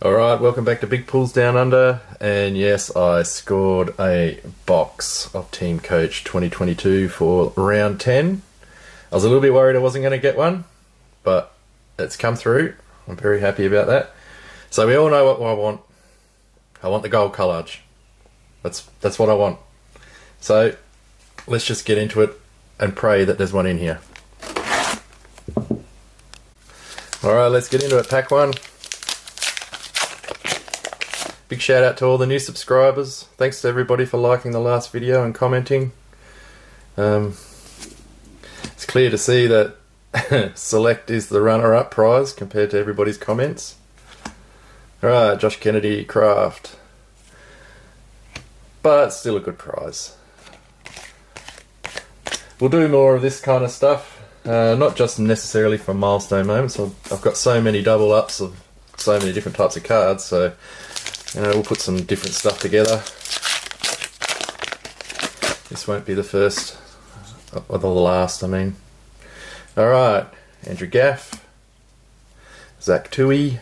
Alright, welcome back to Big Pulls Down Under, and yes, I scored a box of Team Coach 2022 for round 10. I was a little bit worried I wasn't going to get one, but it's come through. I'm very happy about that. So we all know what I want. I want the Gold Collage. That's what I want. So let's just get into it and pray that there's one in here. Alright, let's get into it. Pack one. Big shout out to all the new subscribers. Thanks to everybody for liking the last video and commenting. It's clear to see that Select is the runner-up prize compared to everybody's comments. Alright, Josh Kennedy Craft. But still a good prize. We'll do more of this kind of stuff. Not just necessarily for milestone moments. I've got so many double ups of so many different types of cards, so we'll put some different stuff together. This won't be the first, or the last, I mean. Alright, Andrew Gaff, Zach Toohey,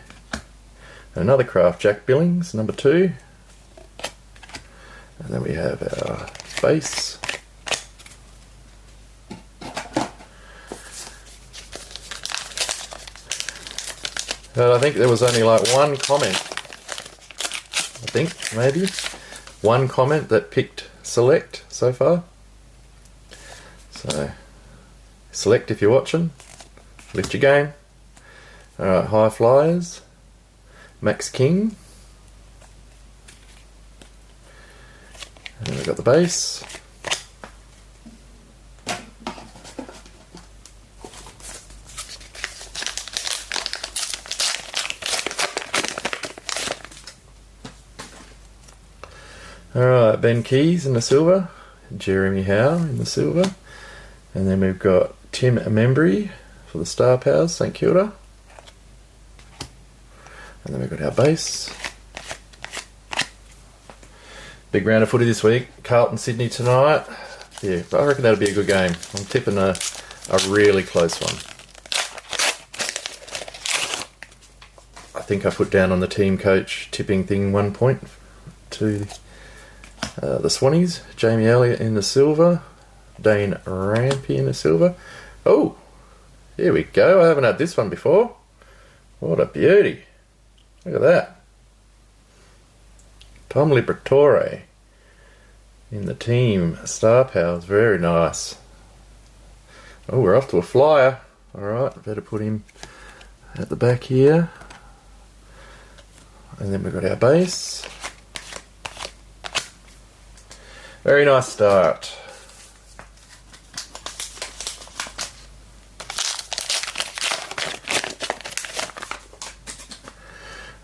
another Craft, Jack Billings, number 2. And then we have our base. And I think there was only like one comment. I think, maybe. One comment that picked Select so far. So, Select if you're watching. Lift your game. Alright, High Flyers. Max King. And then we've got the base. Alright, Ben Keys in the silver, Jeremy Howe in the silver, and then we've got Tim Membry for the Star Powers, St Kilda, and then we've got our base. Big round of footy this week, Carlton Sydney tonight. Yeah, I reckon that'll be a good game. I'm tipping a really close one. I think I put down on the Team Coach tipping thing 1 point to the Swannies. Jamie Elliott in the silver, Dane Rampy in the silver. Oh, here we go. I haven't had this one before. What a beauty. Look at that. Tom Liberatore in the team Star Powers. Very nice. Oh, we're off to a flyer. Alright, better put him at the back here. And then we've got our base. Very nice start.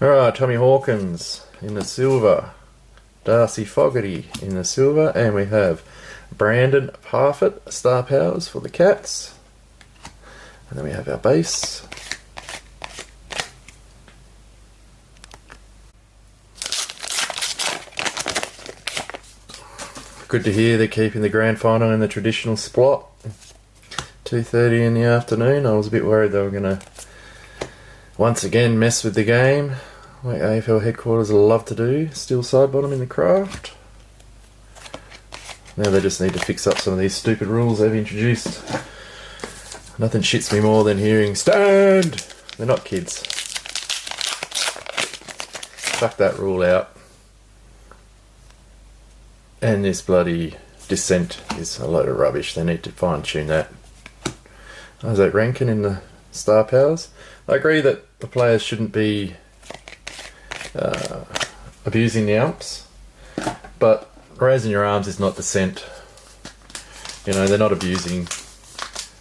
Alright, Tommy Hawkins in the silver, Darcy Fogarty in the silver, and we have Brandon Parfitt, Star Powers for the Cats. And then we have our base. Good to hear they're keeping the grand final in the traditional spot. 2:30 in the afternoon. I was a bit worried they were going to once again mess with the game, like AFL headquarters love to do. Still side bottom in the Craft. Now they just need to fix up some of these stupid rules they've introduced. Nothing shits me more than hearing stand. They're not kids. Chuck that rule out. And this bloody dissent is a load of rubbish. They need to fine tune that. Isaac Rankin in the Star Powers. I agree that the players shouldn't be abusing the umps, but raising your arms is not dissent. You know, they're not abusing.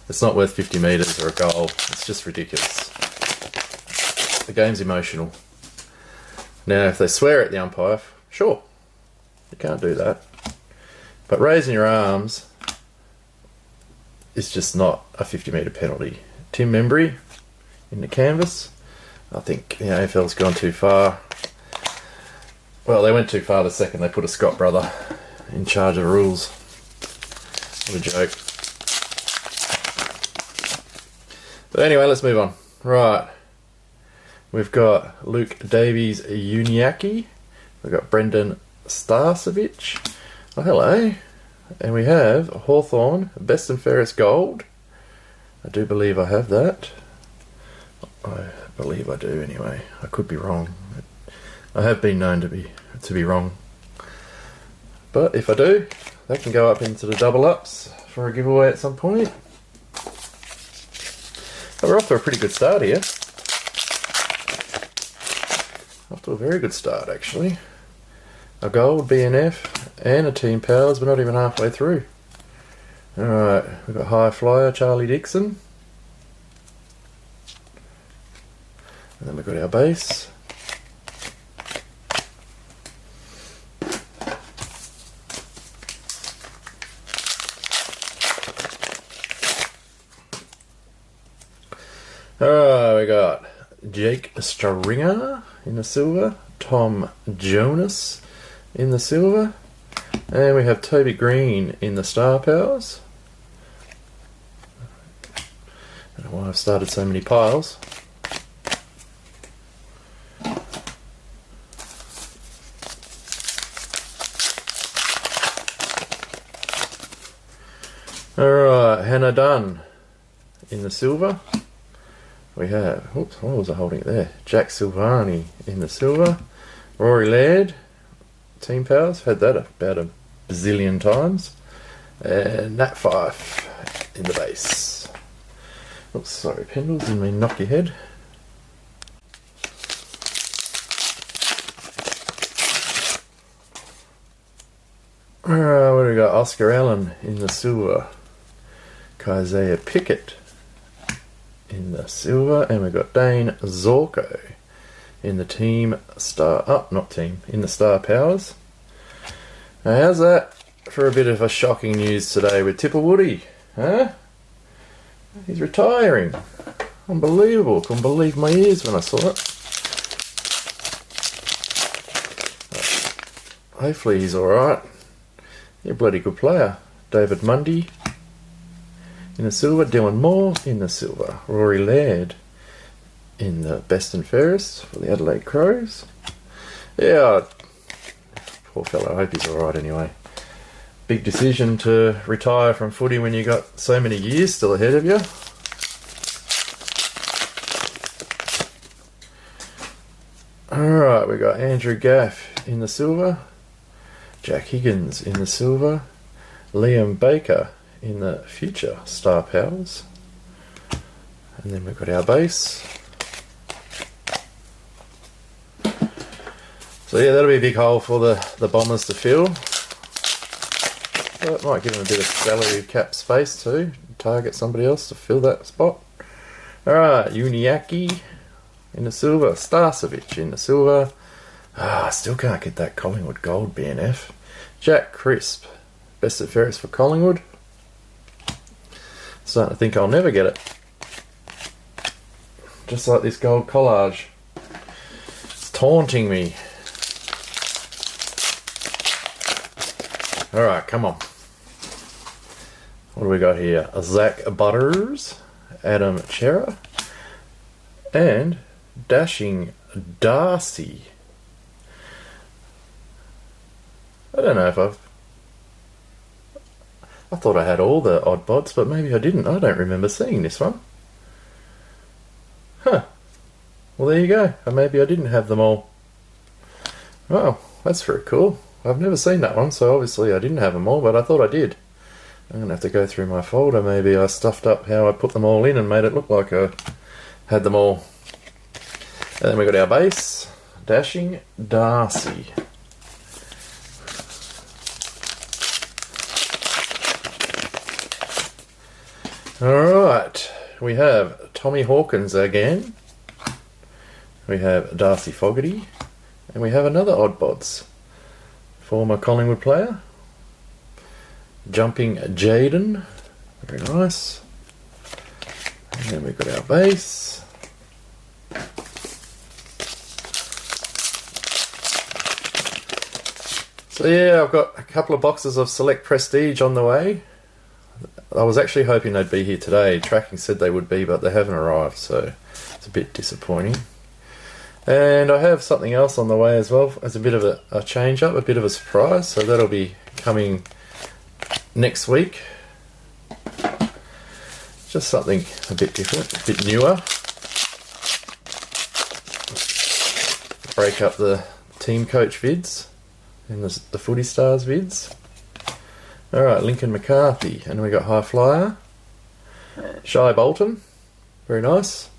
It's not worth 50 metres or a goal. It's just ridiculous. The game's emotional. Now, if they swear at the umpire, sure. You can't do that. But raising your arms is just not a 50-metre penalty. Tim Membry in the canvas. I think the AFL's gone too far. Well, they went too far the second they put a Scott brother in charge of the rules. What a joke. But anyway, let's move on. Right. We've got Luke Davies Uniacke. We've got Brendan Starcevic. Oh, hello. And we have Hawthorn Best and Fairest Gold. I do believe I have that. I believe I do anyway. I could be wrong. I have been known to be wrong. But if I do, that can go up into the double ups for a giveaway at some point. But we're off to a pretty good start here. Off to a very good start, actually. A gold BNF and a Team Powers. We're not even halfway through. Alright, we've got High Flyer Charlie Dixon. And then we've got our base. Alright, we got Jake Stringer in the silver, Tom Jonas in the silver, and we have Toby Green in the Star Powers. I don't know why I've started so many piles. Alright, Hannah Dunn in the silver. We have, oops, why was I holding it there? Jack Silvani in the silver. Rory Laird, Team Powers, had that about a bazillion times. And Nat Fife in the base. Oops, sorry, Pendles, didn't mean knock your head. What do we got? Oscar Allen in the silver. Isaiah Pickett in the silver, and we've got Dane Zorko in the Team Star, in the Star Powers. Now, how's that for a bit of a shocking news today with Tipper Woody? Huh? He's retiring. Unbelievable. Couldn't believe my ears when I saw it. Hopefully he's alright. He's a bloody good player. David Mundy in the silver, Dylan Moore in the silver, Rory Laird in the Best and Fairest for the Adelaide Crows. Yeah, poor fellow, I hope he's alright anyway. Big decision to retire from footy when you got so many years still ahead of you. Alright, we got Andrew Gaff in the silver, Jack Higgins in the silver, Liam Baker in the future Star Powers, and then we've got our base. So yeah, that'll be a big hole for the Bombers to fill. But it might give them a bit of salary cap space too, target somebody else to fill that spot. Alright, Uniacke in the silver, Starcevic in the silver. I still can't get that Collingwood gold BNF. Jack Crisp, Best and Fairest for Collingwood. Starting to think I'll never get it. Just like this Gold Collage. It's taunting me. Alright, come on. What do we got here? Zach Butters, Adam Chera, and Dashing Darcy. I don't know if I thought I had all the odd bods, but maybe I didn't. I don't remember seeing this one. Huh. Well, there you go. Or maybe I didn't have them all. Oh, that's very cool. I've never seen that one, so obviously I didn't have them all, but I thought I did. I'm going to have to go through my folder. Maybe I stuffed up how I put them all in and made it look like I had them all. And then we got our base, Dashing Darcy. Alright, we have Tommy Hawkins again. We have Darcy Fogarty. And we have another Oddbods. Former Collingwood player. Jumping Jaden. Very nice. And then we've got our base. So yeah, I've got a couple of boxes of Select Prestige on the way. I was actually hoping they'd be here today. Tracking said they would be, but they haven't arrived, so it's a bit disappointing. And I have something else on the way as well as a bit of a change up, a bit of a surprise. So that'll be coming next week. Just something a bit different, a bit newer. Break up the team coach vids and the footy stars vids. Alright, Lincoln McCarthy, and we got High Flyer. Shy Bolton, very nice.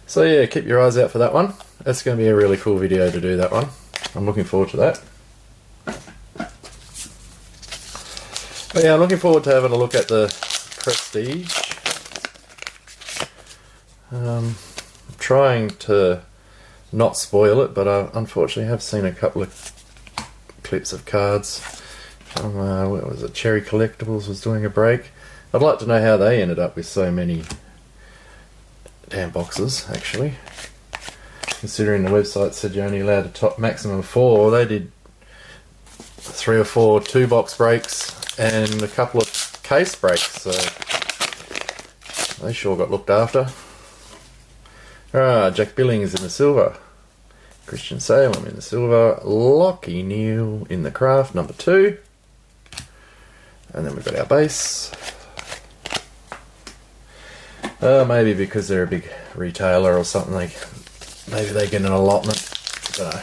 So yeah, keep your eyes out for that one. That's going to be a really cool video to do that one. I'm looking forward to that. But yeah, I'm looking forward to having a look at the Prestige. I'm trying to not spoil it, but I unfortunately have seen a couple of clips of cards from, what was it, Cherry Collectibles was doing a break. I'd like to know how they ended up with so many damn boxes, actually. Considering the website said you're only allowed a top maximum of 4, they did 3 or 4 2-box breaks and a couple of case breaks, so they sure got looked after. Jack Billings in the silver, Christian Salem in the silver, Lockie Neal in the craft number 2, and then we've got our base. Maybe because they're a big retailer or something, maybe they get an allotment. Don't know.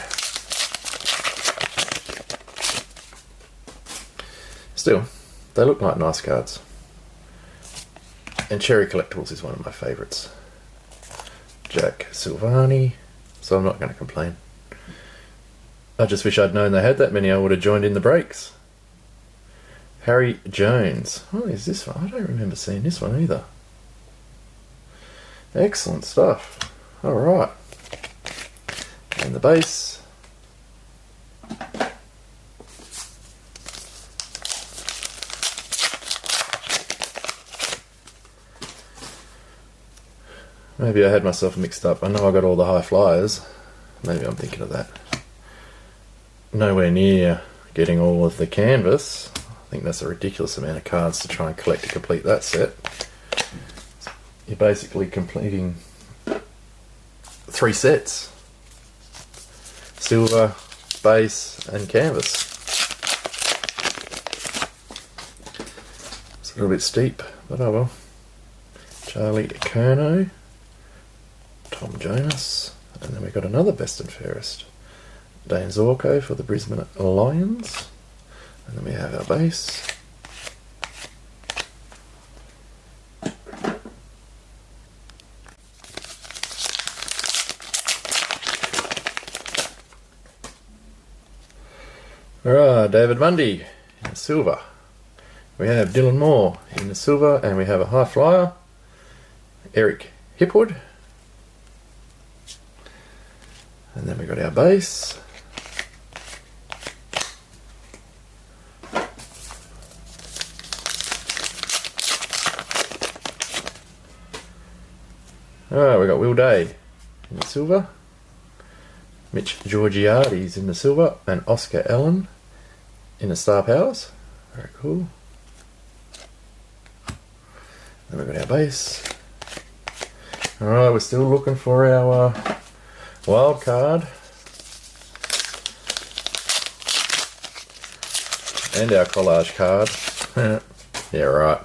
Still, they look like nice cards. And Cherry Collectibles is one of my favourites. Jack Silvani, so I'm not going to complain. I just wish I'd known they had that many. I would have joined in the breaks. Harry Jones. Oh, is this one? I don't remember seeing this one either. Excellent stuff. Alright. And the base. Maybe I had myself mixed up. I know I got all the High Flyers. Maybe I'm thinking of that. Nowhere near getting all of the canvas. I think that's a ridiculous amount of cards to try and collect to complete that set. You're basically completing 3 sets. Silver, base and canvas. It's a little bit steep, but oh well. Charlie Curnow, Tom Jonas, and then we've got another best and fairest. Dane Zorko for the Brisbane Lions, and then we have our base. Alright, David Mundy in the silver. We have Dylan Moore in the silver, and we have a High Flyer, Eric Hipwood. And then we got our base. Alright, we got Will Day in the silver. Mitch Georgiades in the silver, and Oscar Allen in the Star Powers. Very cool. Then we've got our base. Alright, we're still looking for our wild card. And our collage card. Yeah, right.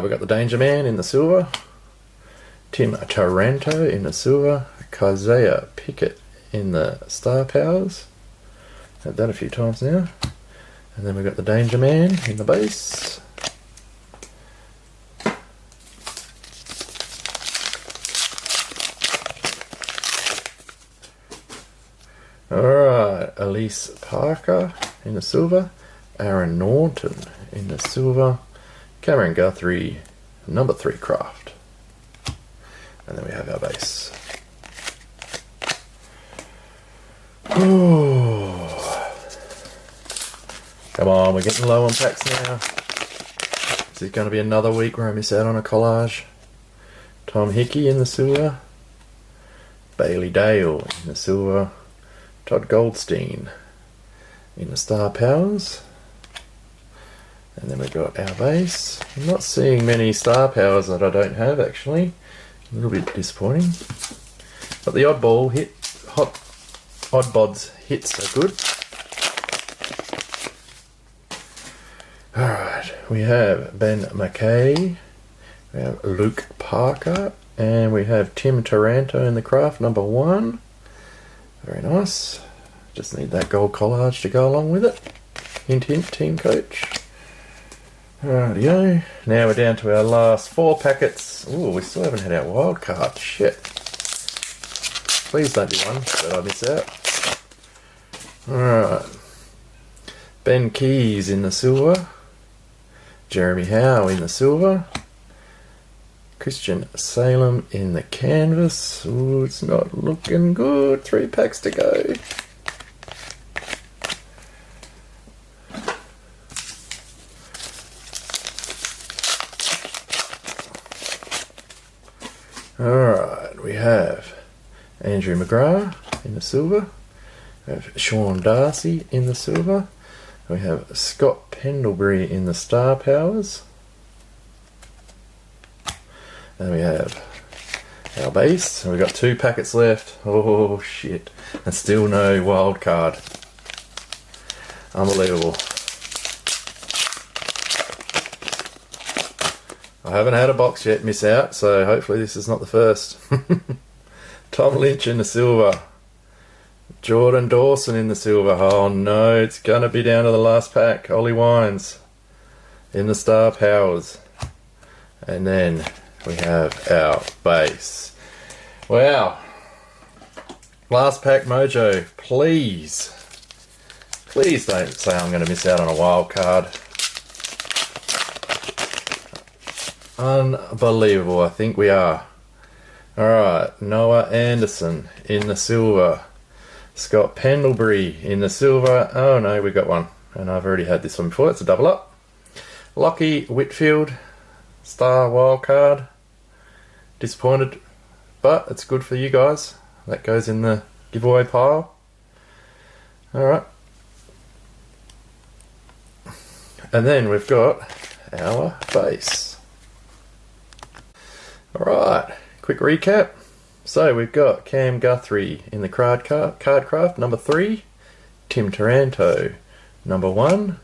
We've got the Danger Man in the silver. Tim Taranto in the silver. Kazaya Pickett in the Star Powers. Had that a few times now. And then we've got the Danger Man in the base. Alright, Elise Parker in the silver. Aaron Norton in the silver. Cameron Guthrie, number 3 craft. And then we have our base. Ooh. Come on, we're getting low on packs now. Is it going to be another week where I miss out on a collage? Tom Hickey in the silver. Bailey Dale in the silver. Todd Goldstein in the Star Powers. And then we've got our base. I'm not seeing many Star Powers that I don't have actually. A little bit disappointing. But the oddball hit, odd bods hits are good. Alright, we have Ben McKay, we have Luke Parker, and we have Tim Taranto in the craft, number 1. Very nice. Just need that gold collage to go along with it. Hint hint, team coach. Rightio. Now we're down to our last 4 packets. Ooh, we still haven't had our wild card. Shit. Please don't be one that I miss out. Alright. Ben Keys in the silver. Jeremy Howe in the silver. Christian Salem in the canvas. Ooh, it's not looking good. 3 packs to go. Alright, we have Andrew McGrath in the silver. We have Sean Darcy in the silver. We have Scott Pendlebury in the Star Powers. And we have our base. And we've got 2 packets left. Oh shit. And still no wild card. Unbelievable. I haven't had a box yet miss out, so hopefully this is not the first. Tom Lynch in the silver. Jordan Dawson in the silver. Oh no, it's going to be down to the last pack. Ollie Wines in the Star Powers. And then we have our base. Wow. Last pack mojo. Please. Please don't say I'm going to miss out on a wild card. Unbelievable, I think we are. Alright, Noah Anderson in the silver. Scott Pendlebury in the silver. Oh no, we got one. And I've already had this one before. It's a double up. Lockie Whitfield, Star Wildcard. Disappointed, but it's good for you guys. That goes in the giveaway pile. Alright. And then we've got our base. Alright, quick recap. So we've got Cam Guthrie in the card craft, number 3. Tim Taranto, number 1.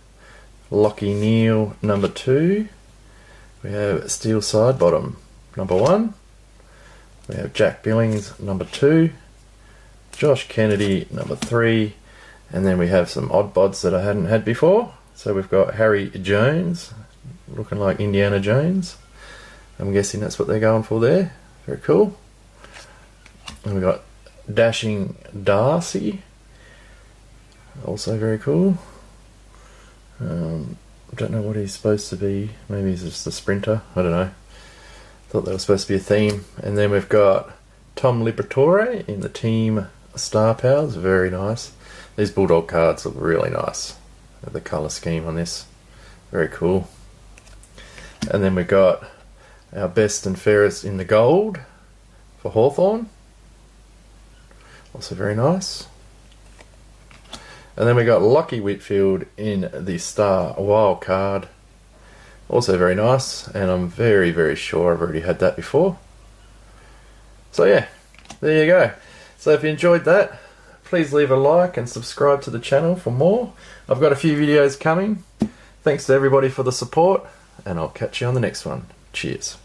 Lockie Neal, number 2. We have Steel Sidebottom, number 1. We have Jack Billings, number 2. Josh Kennedy, number 3. And then we have some odd bods that I hadn't had before. So we've got Harry Jones, looking like Indiana Jones. I'm guessing that's what they're going for there. Very cool. And we've got Dashing Darcy. Also very cool. I don't know what he's supposed to be. Maybe he's just a sprinter. I don't know. Thought that was supposed to be a theme. And then we've got Tom Liberatore in the team Star Powers. Very nice. These Bulldog cards look really nice. The colour scheme on this. Very cool. And then we've got our best and fairest in the gold for Hawthorn. Also very nice. And then we got Lockie Whitfield in the Star Wild card. Also very nice. And I'm very, very sure I've already had that before. So yeah, there you go. So if you enjoyed that, please leave a like and subscribe to the channel for more. I've got a few videos coming. Thanks to everybody for the support. And I'll catch you on the next one. Cheers.